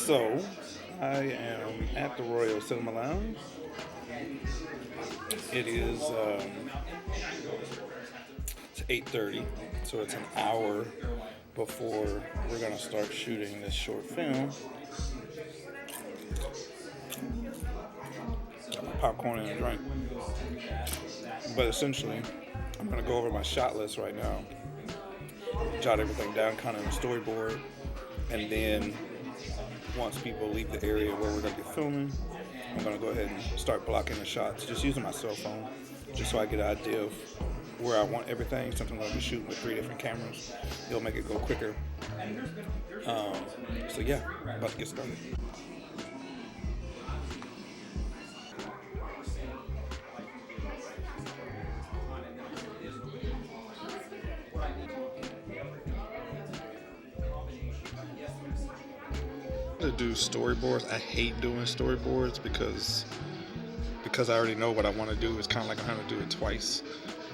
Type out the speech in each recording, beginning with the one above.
So, I am at the Royal Cinema Lounge. It is it's 8:30, so it's an hour before we're gonna start shooting this short film. Got my popcorn and a drink. But essentially, I'm gonna go over my shot list right now, jot everything down kind of in a storyboard, and then once people leave the area where we're going to be filming, I'm going to go ahead and start blocking the shots, just using my cell phone, just so I get an idea of where I want everything. Since I'm going to be shooting with 3 different cameras, it'll make it go quicker. So yeah, about to get started. To do storyboards, I hate doing storyboards because I already know what I want to do. It's kind of like I'm having to do it twice.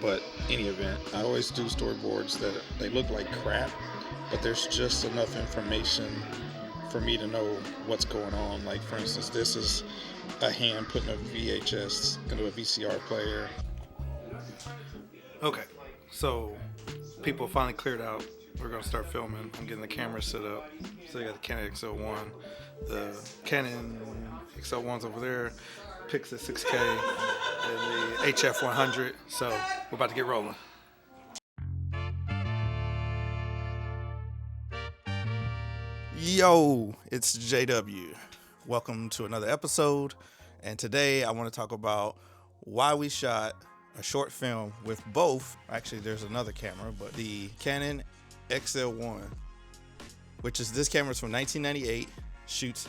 But any event, I always do storyboards that they look like crap, but there's just enough information for me to know what's going on. Like for instance, this is a hand putting a VHS into a VCR player. Okay, so people finally cleared out. We're going to start filming. I'm getting the camera set up. So I got the Canon XL1. The Canon XL1's over there. Pyxis 6K. And the HF100. So we're about to get rolling. Yo, it's JW. Welcome to another episode. And today I want to talk about why we shot a short film with both. Actually, there's another camera, but the Canon XL1, which is this camera's from 1998, shoots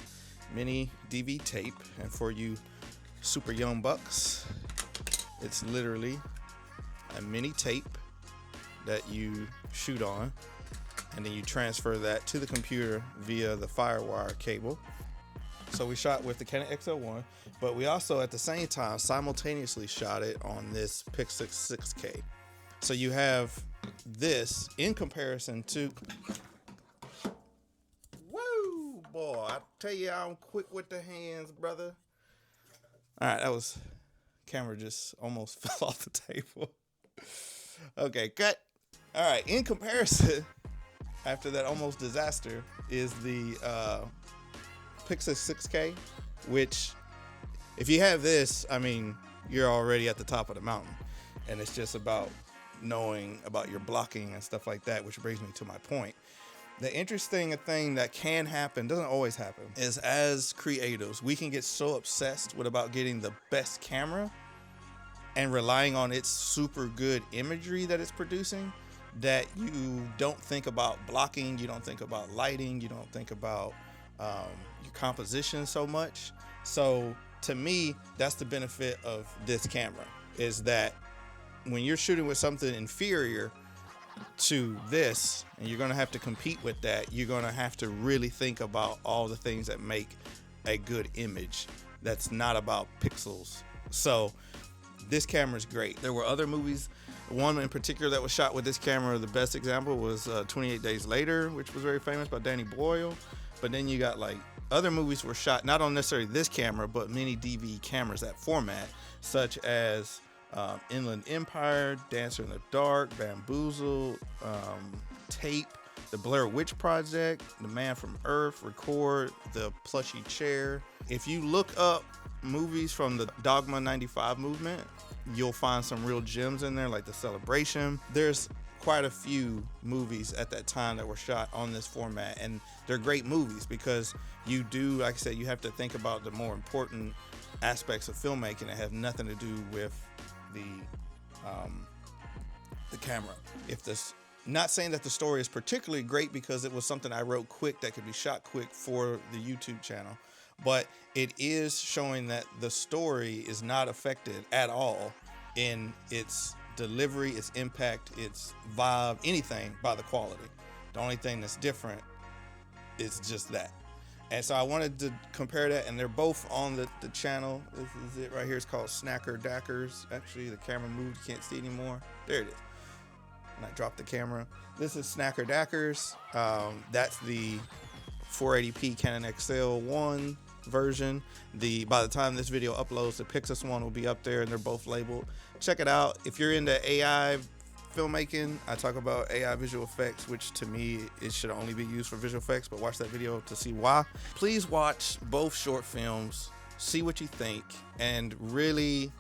mini DV tape, and for you super young bucks, it's literally a mini tape that you shoot on, and then you transfer that to the computer via the FireWire cable. So we shot with the Canon XL1, but we also at the same time simultaneously shot it on this Pyxis 6K. So you have this in comparison to, woo boy, I tell you I'm quick with the hands, brother. All right, that was, camera just almost fell off the table. Okay, cut. All right, in comparison, after that almost disaster, is the Pyxis 6K, which if you have this, I mean, you're already at the top of the mountain, and it's just about knowing about your blocking and stuff like that, which brings me to my point. The interesting thing that can happen, doesn't always happen, is as creatives, we can get so obsessed with about getting the best camera and relying on its super good imagery that it's producing that you don't think about blocking, you don't think about lighting, you don't think about your composition so much. So to me, that's the benefit of this camera, is that when you're shooting with something inferior to this, and you're going to have to compete with that, you're going to have to really think about all the things that make a good image that's not about pixels. So this camera is great. There were other movies, one in particular that was shot with this camera. The best example was 28 Days Later, which was very famous, by Danny Boyle. But then you got like other movies were shot not on necessarily this camera, but many DV cameras, that format, such as Inland Empire, Dancer in the Dark, Bamboozle, Tape, The Blair Witch Project, The Man from Earth, Record, The Plushy Chair. If you look up movies from the Dogma 95 movement, you'll find some real gems in there, like The Celebration. There's quite a few movies at that time that were shot on this format, and they're great movies because you do, like I said, you have to think about the more important aspects of filmmaking that have nothing to do with the camera. If this, not saying that the story is particularly great because it was something I wrote quick that could be shot quick for the YouTube channel, but it is showing that the story is not affected at all in its delivery, its impact, its vibe, anything by the quality. The only thing that's different is just that. And so I wanted to compare that, and they're both on the channel. This is it right here. It's called Snacker Dackers. Actually, the camera moved. You can't see anymore. There it is. And I dropped the camera. This is Snacker Dackers. That's the 480p Canon XL1 version. By the time this video uploads, the Pyxis one will be up there, and they're both labeled. Check it out. If you're into AI filmmaking, I talk about AI visual effects, which to me it should only be used for visual effects, but watch that video to see why. Please watch both short films, see what you think, and really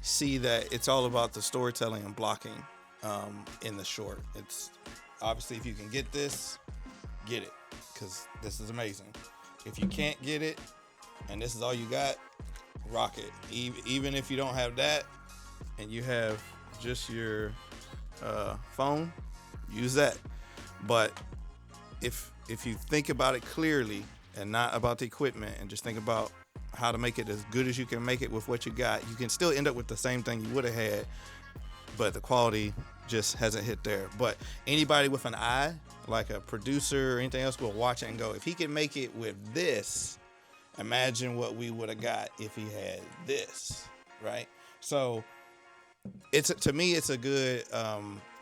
see that it's all about the storytelling and blocking in the short. It's obviously, if you can get this, get it, because this is amazing. If you can't get it and this is all you got, rock it. Even if you don't have that and you have just your phone, use that. But if you think about it clearly and not about the equipment, and just think about how to make it as good as you can make it with what you got, you can still end up with the same thing you would have had, but the quality just hasn't hit there. But anybody with an eye, like a producer or anything else, will watch it and go, if he can make it with this, imagine what we would have got if he had this, right? So to me, it's a good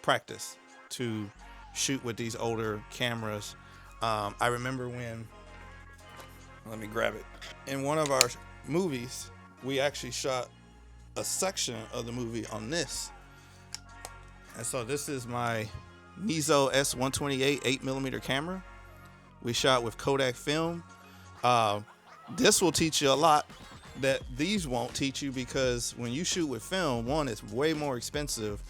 practice to shoot with these older cameras. I remember when, let me grab it. In one of our movies, we actually shot a section of the movie on this. And so this is my Nizo S128 8mm camera. We shot with Kodak film. This will teach you a lot that these won't teach you, because when you shoot with film, one, it's way more expensive.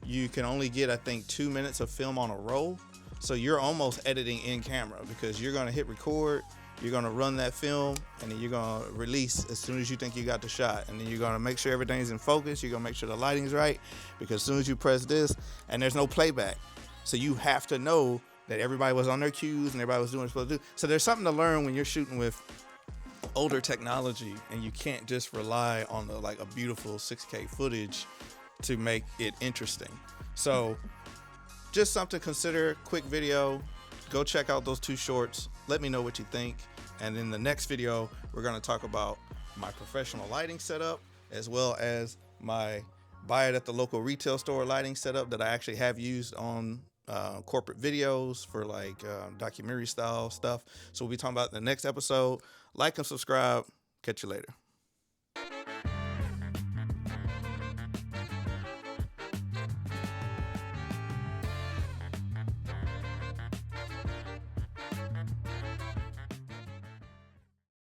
You can only get, I think, 2 minutes of film on a roll. So you're almost editing in camera, because you're gonna hit record, you're gonna run that film, and then you're gonna release as soon as you think you got the shot. And then you're gonna make sure everything's in focus. You're gonna make sure the lighting's right, because as soon as you press this, and there's no playback. So you have to know that everybody was on their cues and everybody was doing what they're supposed to do. So there's something to learn when you're shooting with older technology, and you can't just rely on a beautiful 6K footage to make it interesting. So just something to consider. Quick video. Go check out those 2 shorts. Let me know what you think. And in the next video, we're going to talk about my professional lighting setup, as well as my buy it at the local retail store lighting setup that I actually have used on corporate videos for documentary style stuff. So we'll be talking about it in the next episode. Like and subscribe. Catch you later.